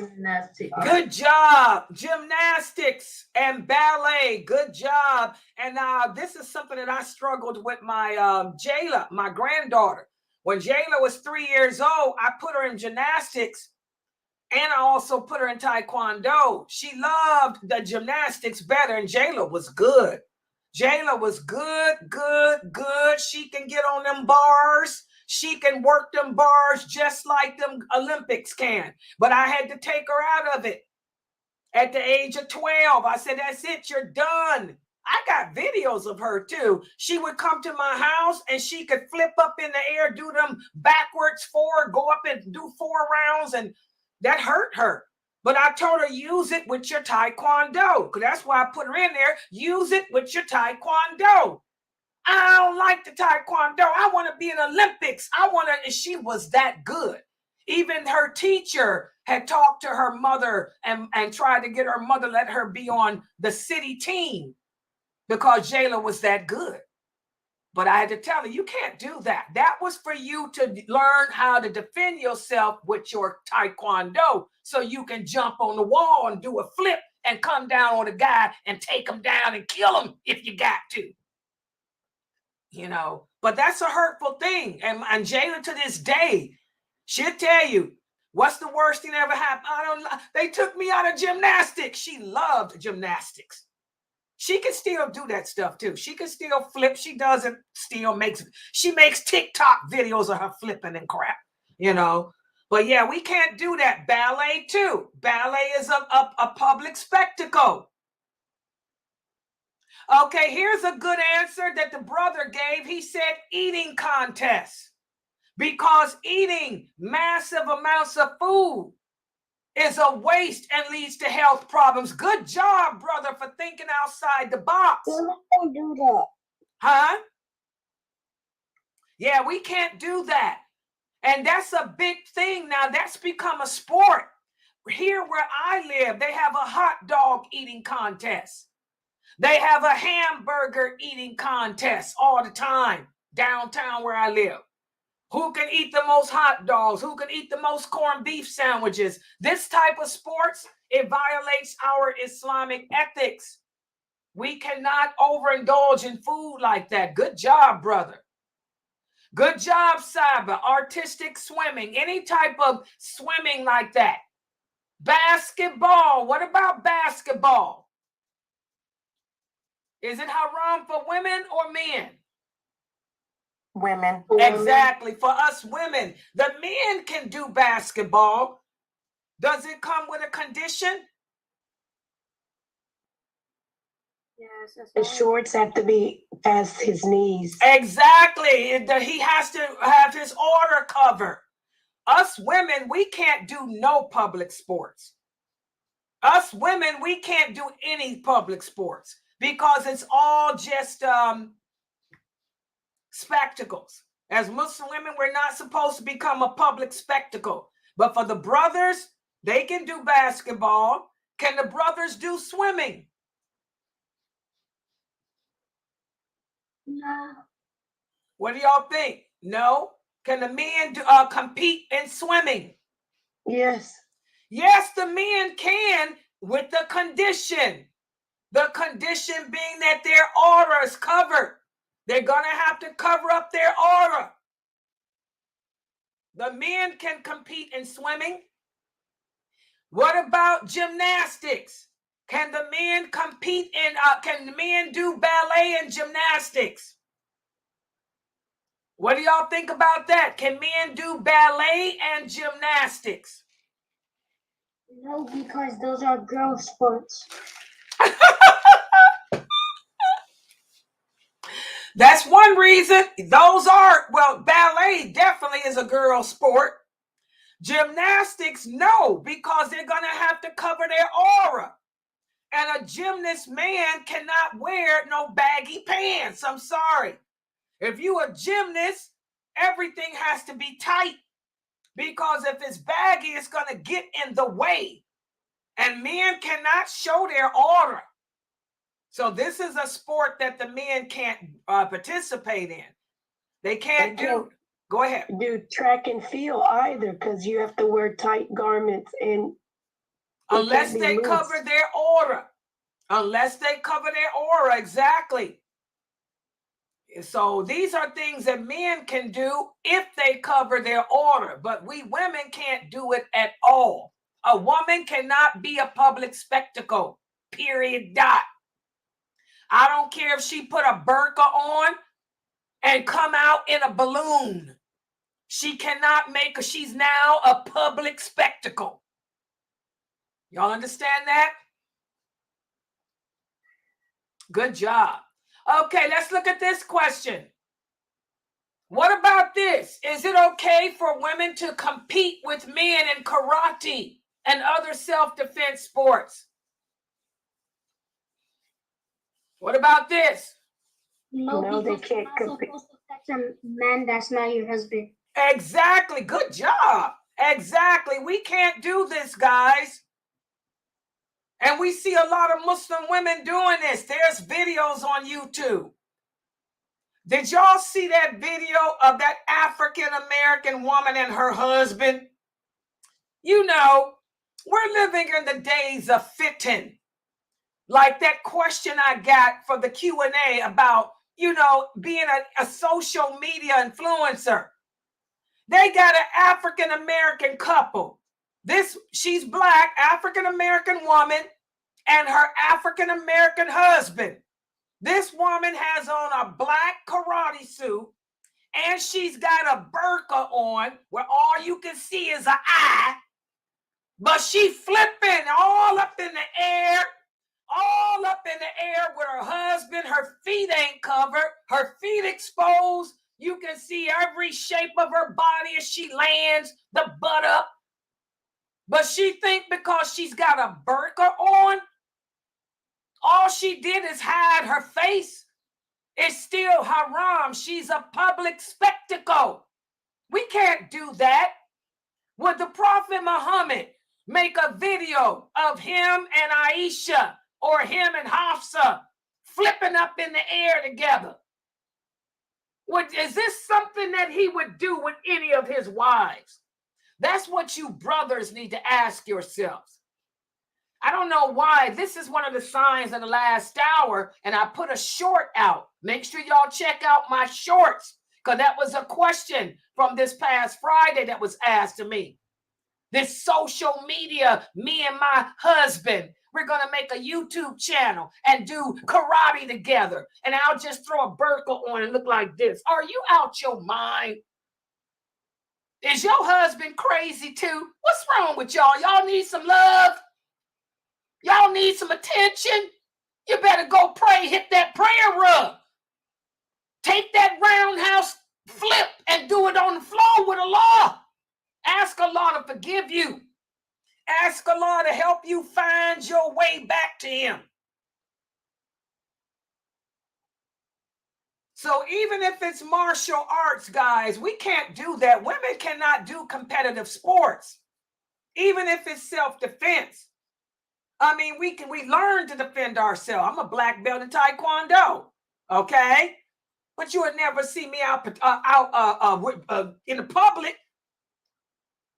Good job. Gymnastics and ballet. Good job. And this is something that I struggled with my Jayla, my granddaughter. When Jayla was 3 years old, I put her in gymnastics and I also put her in taekwondo. She loved the gymnastics better, and Jayla was good. Jayla was good. She can get on them bars. She can work them bars just like them Olympics can. But I had to take her out of it at the age of 12. I said, that's it, you're done. I got videos of her too. She would come to my house and she could flip up in the air, do them backwards forward, go up and do 4 rounds, and that hurt her. But I told her, use it with your taekwondo. Because that's why I put her in there. Use it with your taekwondo. I don't like the taekwondo. I want to be in Olympics. I want to, and she was that good. Even her teacher had talked to her mother and tried to get her mother, let her be on the city team because Jayla was that good. But I had to tell her, you can't do that. That was for you to learn how to defend yourself with your taekwondo so you can jump on the wall and do a flip and come down on a guy and take him down and kill him if you got to. You know, but that's a hurtful thing. And Jayla to this day, she'll tell you, what's the worst thing that ever happened? They took me out of gymnastics. She loved gymnastics. She can still do that stuff too. She can still flip. She doesn't still she makes TikTok videos of her flipping and crap, you know. But yeah, we can't do that. Ballet too. Ballet is a public spectacle. Okay, here's a good answer that the brother gave. He said eating contests, because eating massive amounts of food is a waste and leads to health problems. Good job, brother, for thinking outside the box. Don't do that. Huh? Yeah, we can't do that. And that's a big thing now. That's become a sport. Here where I live, they have a hot dog eating contest. They have a hamburger eating contest all the time downtown where I live. Who can eat the most hot dogs? Who can eat the most corned beef sandwiches? This type of sports, it violates our Islamic ethics. We cannot overindulge in food like that. Good job, brother. Good job, Saba. Artistic swimming, any type of swimming like that. Basketball. What about basketball? Is it haram for women or men? Women. Exactly. For us women, the men can do basketball. Does it come with a condition? Yes, that's The right. shorts have to be past his knees. Exactly. He has to have his order covered. Us women, we can't do no public sports. Us women, we can't do any public sports because it's all just spectacles. As Muslim women, we're not supposed to become a public spectacle. But for the brothers, they can do basketball. Can the brothers do swimming? No. What do y'all think? No. Can the men compete in swimming? Yes. Yes, the men can, with the condition. The condition being that their aura is covered. They're going to have to cover up their aura. The men can compete in swimming. What about gymnastics? Can the men compete in, can the men do ballet and gymnastics? What do y'all think about that? Can men do ballet and gymnastics? No, because those are girl sports. That's one reason. Those are, well, ballet definitely is a girl sport. Gymnastics, no, because they're going to have to cover their aura. And a gymnast man cannot wear no baggy pants. I'm sorry. If you a gymnast, everything has to be tight, because if it's baggy, it's going to get in the way. And men cannot show their aura. So this is a sport that the men can't participate in. They can't do. Go ahead. Do track and field either, because you have to wear tight garments and unless they cover their aura. Unless they cover their aura, exactly. So these are things that men can do if they cover their aura, but we women can't do it at all. A woman cannot be a public spectacle, period, dot. I don't care if she put a burqa on and come out in a balloon. She cannot make her, she's now a public spectacle. Y'all understand that? Good job. Okay, let's look at this question. What about this? Is it okay for women to compete with men in karate? and other self-defense sports. What about this? No, No, they because you're can't not compete. supposed to touch a man that's not your husband. Exactly. Good job. Exactly. We can't do this, guys. And we see a lot of Muslim women doing this. There's videos on YouTube. Did y'all see that video of that African-American woman and her husband? You know, we're living in the days of fitting. Like that question I got for the Q&A about, you know, being a social media influencer. They got an African-American couple. She's black, African-American woman, and her African-American husband. This woman has on a black karate suit, and she's got a burqa on where all you can see is an eye, but she flipping all up in the air, with her husband. Her feet ain't covered, her feet exposed. You can see every shape of her body as she lands, the butt up. But she think because she's got a burqa on, all she did is hide her face. It's still haram. She's a public spectacle. We can't do that. Would the Prophet Muhammad make a video of him and Aisha or him and Hafsa flipping up in the air together? Is this something that he would do with any of his wives? That's what you brothers need to ask yourselves. I don't know why. This is one of the signs of the last hour, and I put a short out. Make sure y'all check out my shorts, because that was a question from this past Friday that was asked to me. This social media, me and my husband, we're going to make a YouTube channel and do karate together, and I'll just throw a burqa on and look like this. Are you out your mind? Is your husband crazy too? What's wrong with y'all? Y'all need some love? Y'all need some attention? You better go pray, hit that prayer rug. Take that roundhouse flip and do it on the floor with Allah. Ask Allah to forgive you. Ask Allah to help you find your way back to Him. So even if it's martial arts, guys, we can't do that. Women cannot do competitive sports, even if it's self-defense. I mean, we learn to defend ourselves. I'm a black belt in Taekwondo, okay? But you would never see me out in the public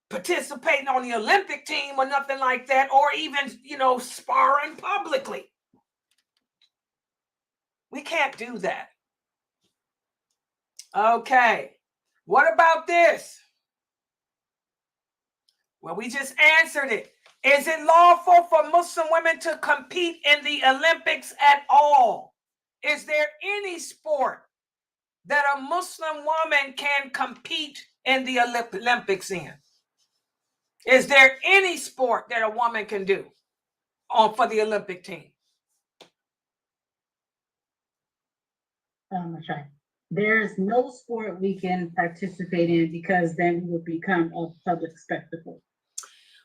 participating on the Olympic team or nothing like that, or even, sparring publicly. We can't do that. Okay, what about this? Well, we just answered it. Is it lawful for Muslim women to compete in the Olympics at all? Is there any sport that a Muslim woman can compete in the Olympics in? Is there any sport that a woman can do for the Olympic team? There's no sport we can participate in, because then we would become a public spectacle.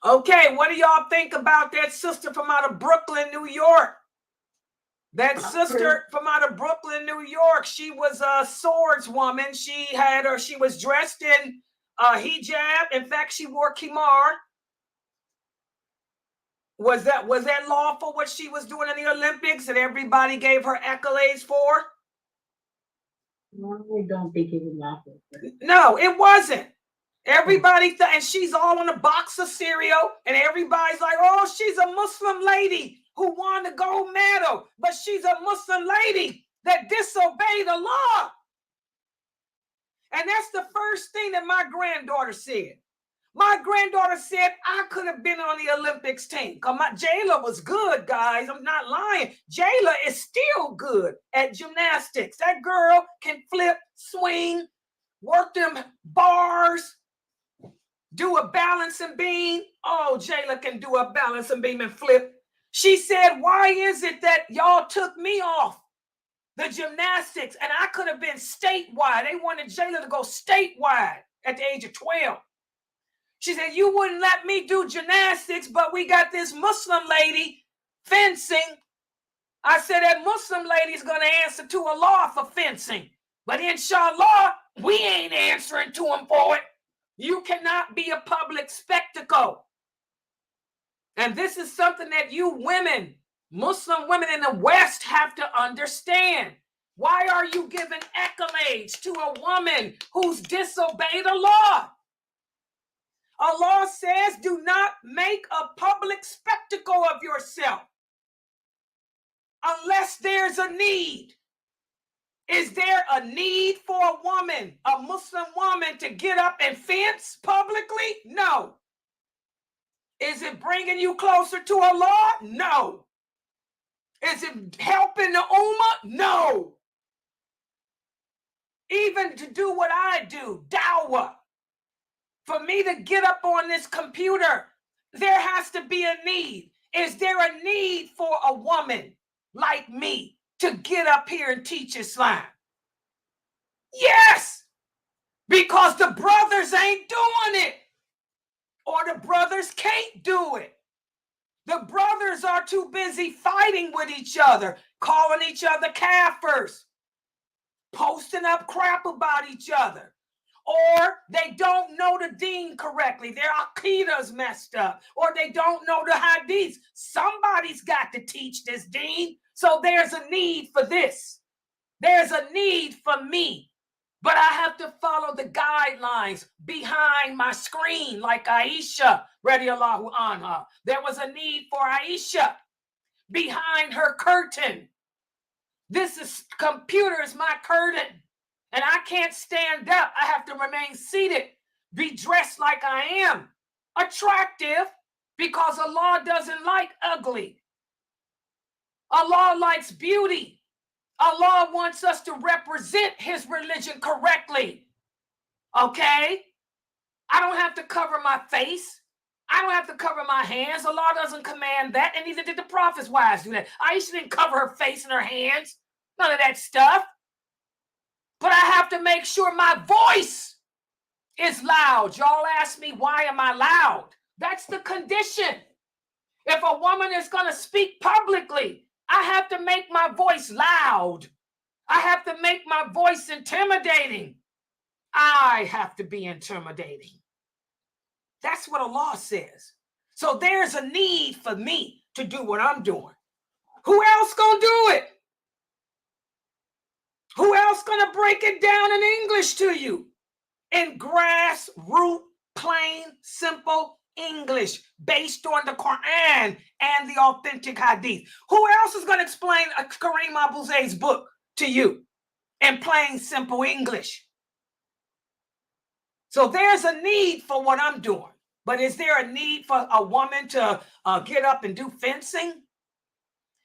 Okay, what do y'all think about that sister from out of Brooklyn, New York? That sister from out of Brooklyn, New York, she was a swordswoman. She was dressed in hijab. In fact, she wore kimar. Was that lawful, what she was doing in the Olympics, and everybody gave her accolades for? No, I don't think it was lawful. No, it wasn't. Everybody and she's all on a box of cereal, and everybody's like, oh, she's a Muslim lady who won the gold medal, but she's a Muslim lady that disobeyed the law. And that's the first thing that my granddaughter said. My granddaughter said I could have been on the Olympics team, because Jayla was good, guys. I'm not lying. Jayla is still good at gymnastics. That girl can flip, swing, work them bars, do a balancing beam. Oh, Jayla can do a balancing beam and flip. She said, why is it that y'all took me off the gymnastics and I could have been statewide? They wanted Jayla to go statewide at the age of 12. She said, you wouldn't let me do gymnastics, but we got this Muslim lady fencing. I said, that Muslim lady is going to answer to Allah for fencing. But inshallah, we ain't answering to him for it. You cannot be a public spectacle. And this is something that you women, Muslim women in the West, have to understand. Why are you giving accolades to a woman who's disobeyed Allah? Allah says, do not make a public spectacle of yourself unless there's a need. Is there a need for a woman, a Muslim woman, to get up and fence publicly? No. Is it bringing you closer to Allah? No. Is it helping the ummah? No. Even to do what I do, dawah. For me to get up on this computer, there has to be a need. Is there a need for a woman like me to get up here and teach Islam? Yes, because the brothers ain't doing it, or the brothers can't do it. The brothers are too busy fighting with each other, calling each other kafirs, posting up crap about each other. Or they don't know the deen correctly. Their aqeedah's messed up. Or they don't know the hadiths. Somebody's got to teach this deen. So there's a need for this. There's a need for me. But I have to follow the guidelines behind my screen, like Aisha, radiallahu anha. There was a need for Aisha behind her curtain. This computer is my curtain. And I can't stand up. I have to remain seated, be dressed like I am, attractive, because Allah doesn't like ugly. Allah likes beauty. Allah wants us to represent his religion correctly. Okay? I don't have to cover my face. I don't have to cover my hands. Allah doesn't command that, and neither did the Prophet's wives do that. Aisha didn't cover her face and her hands. None of that stuff. But I have to make sure my voice is loud. Y'all ask me, why am I loud? That's the condition. If a woman is going to speak publicly, I have to make my voice loud. I have to make my voice intimidating. I have to be intimidating. That's what Allah says. So there's a need for me to do what I'm doing. Who else going to do it? Who else going to break it down in English to you? In grassroots, plain, simple English based on the Quran and the authentic hadith. Who else is going to explain Kareem Abu-Zayd's book to you in plain, simple English? So there's a need for what I'm doing. But is there a need for a woman to get up and do fencing?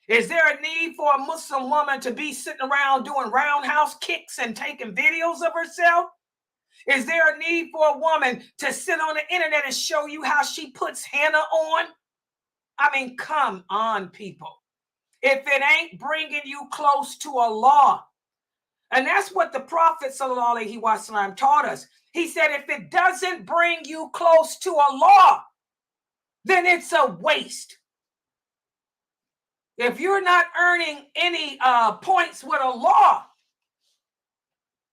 Is there a need for a Muslim woman to be sitting around doing roundhouse kicks and taking videos of herself? Is there a need for a woman to sit on the internet and show you how she puts henna on? I mean, come on, people. If it ain't bringing you close to Allah, and that's what the Prophet ﷺ taught us. He said, if it doesn't bring you close to Allah, then it's a waste. If you're not earning any points with Allah,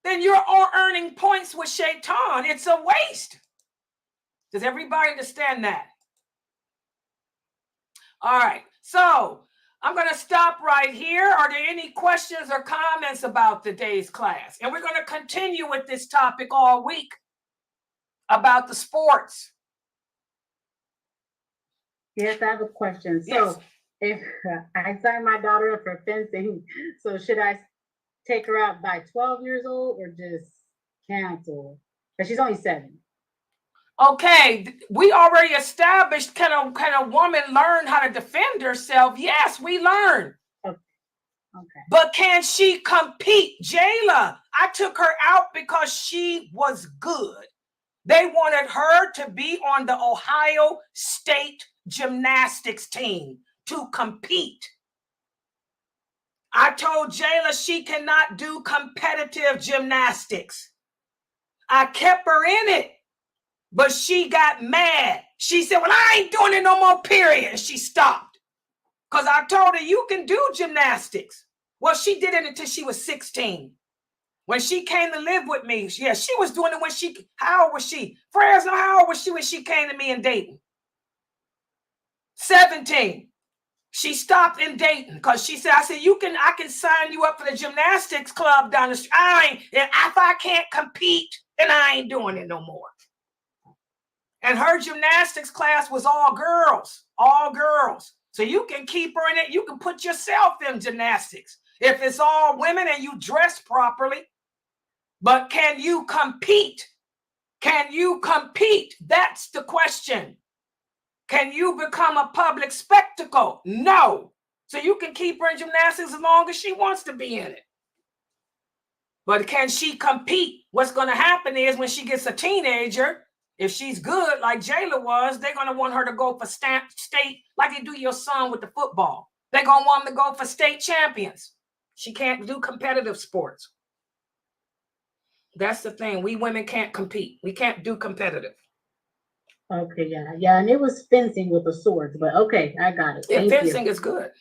then you're earning points with Shaitan. It's a waste. Does everybody understand that? All right. So I'm going to stop right here. Are there any questions or comments about today's class? And we're going to continue with this topic all week about the sports. Yes, I have a question. So Yes. if I sign my daughter up for fencing, so should I take her out by 12 years old or just cancel? Because she's only 7. Okay, we already established, can a woman learn how to defend herself? Yes, we learn. Okay. But can she compete? Jayla, I took her out because she was good. They wanted her to be on the Ohio State gymnastics team to compete. I told Jayla she cannot do competitive gymnastics. I kept her in it But she got mad. She said, well, I ain't doing it no more, period. And she stopped. Because I told her, you can do gymnastics. Well, she did it until she was 16. When she came to live with me, yeah, she was doing it when how old was she? Fresno, how old was she when she came to me in Dayton? 17. She stopped in Dayton because she said, I said, I can sign you up for the gymnastics club down the street. If I can't compete, then I ain't doing it no more. And her gymnastics class was all girls. So you can keep her in it. You can put yourself in gymnastics if it's all women and you dress properly. But can you compete? Can you compete? That's the question. Can you become a public spectacle? No. So you can keep her in gymnastics as long as she wants to be in it. But can she compete? What's going to happen is when she gets a teenager, if she's good like Jayla was, they're going to want her to go for state, like they do your son with the football. They're going to want them to go for state champions. She can't do competitive sports. That's the thing. We women can't compete. We can't do competitive. Okay, yeah. And it was fencing with the swords, but okay, I got it. Yeah, fencing is good.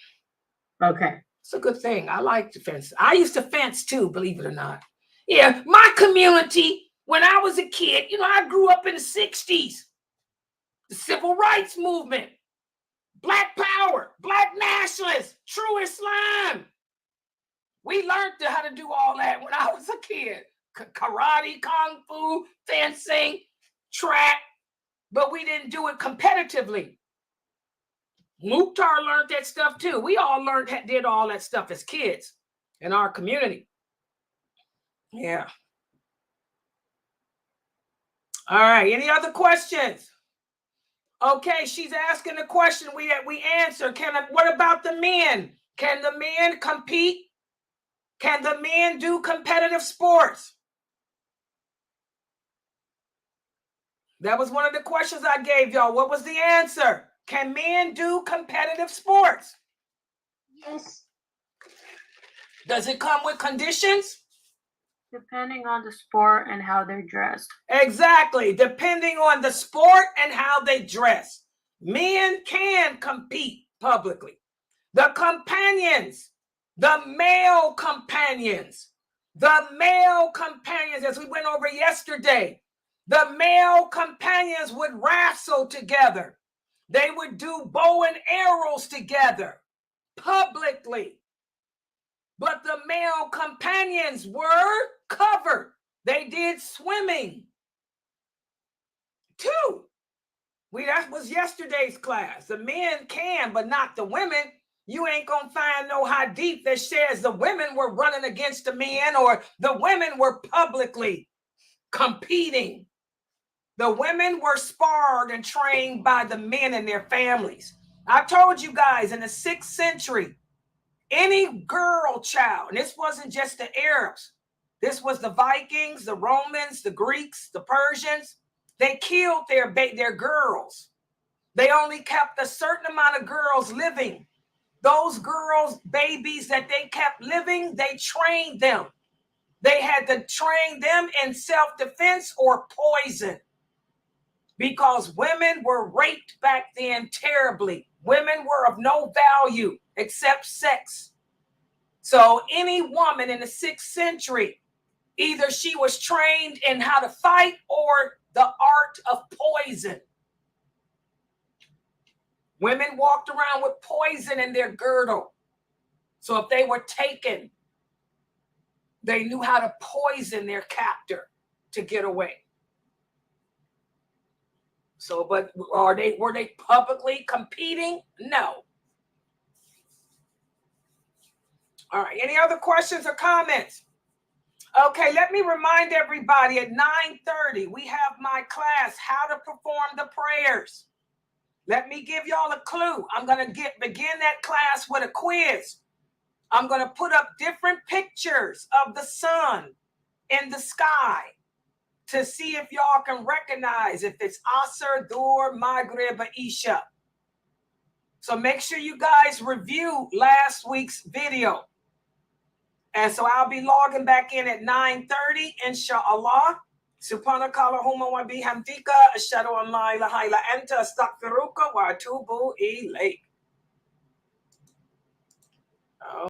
Okay. It's a good thing. I like to fence. I used to fence too, believe it or not. Yeah, my community, when I was a kid, I grew up in the 60s. The civil rights movement, Black power, Black nationalists, true Islam. We learned how to do all that when I was a kid. Karate, kung fu, fencing, track, but we didn't do it competitively. Mukhtar learned that stuff too. We all did all that stuff as kids in our community. Yeah. All right. Any other questions? Okay, she's asking the question. We answer. What about the men? Can the men compete? Can the men do competitive sports? That was one of the questions I gave y'all. What was the answer? Can men do competitive sports? Yes. Does it come with conditions? Depending on the sport and how they're dressed. Exactly. Depending on the sport and how they dress. Men can compete publicly. The companions, the male companions, as we went over yesterday, the male companions would wrestle together. They would do bow and arrows together publicly. But the male companions were covered. They did swimming too. That was yesterday's class. The men can, but not the women. You ain't gonna find no hadith that says the women were running against the men or the women were publicly competing. The women were sparred and trained by the men and their families. I told you guys in the 6th century, any girl child, and this wasn't just the Arabs, this was the Vikings, the Romans, the Greeks, the Persians. They killed their girls. They only kept a certain amount of girls living. Those girls, babies that they kept living, they trained them. They had to train them in self-defense or poison because women were raped back then terribly. Women were of no value except sex. So any woman in the 6th century, either she was trained in how to fight or the art of poison. Women walked around with poison in their girdle. So if they were taken, they knew how to poison their captor to get away. So, but were they publicly competing? No. All right. Any other questions or comments? Okay, let me remind everybody at 9:30, we have my class, How to Perform the Prayers. Let me give y'all a clue. I'm going to begin that class with a quiz. I'm going to put up different pictures of the sun in the sky to see if y'all can recognize if it's Asr, Dhuhr, Maghrib, or Isha. So make sure you guys review last week's video. And so I'll be logging back in at 9:30, inshallah. Supana kala huma wa bihamdika, ashadu an la ilaha illa anta, astaghfiruka wa atubu ilayk.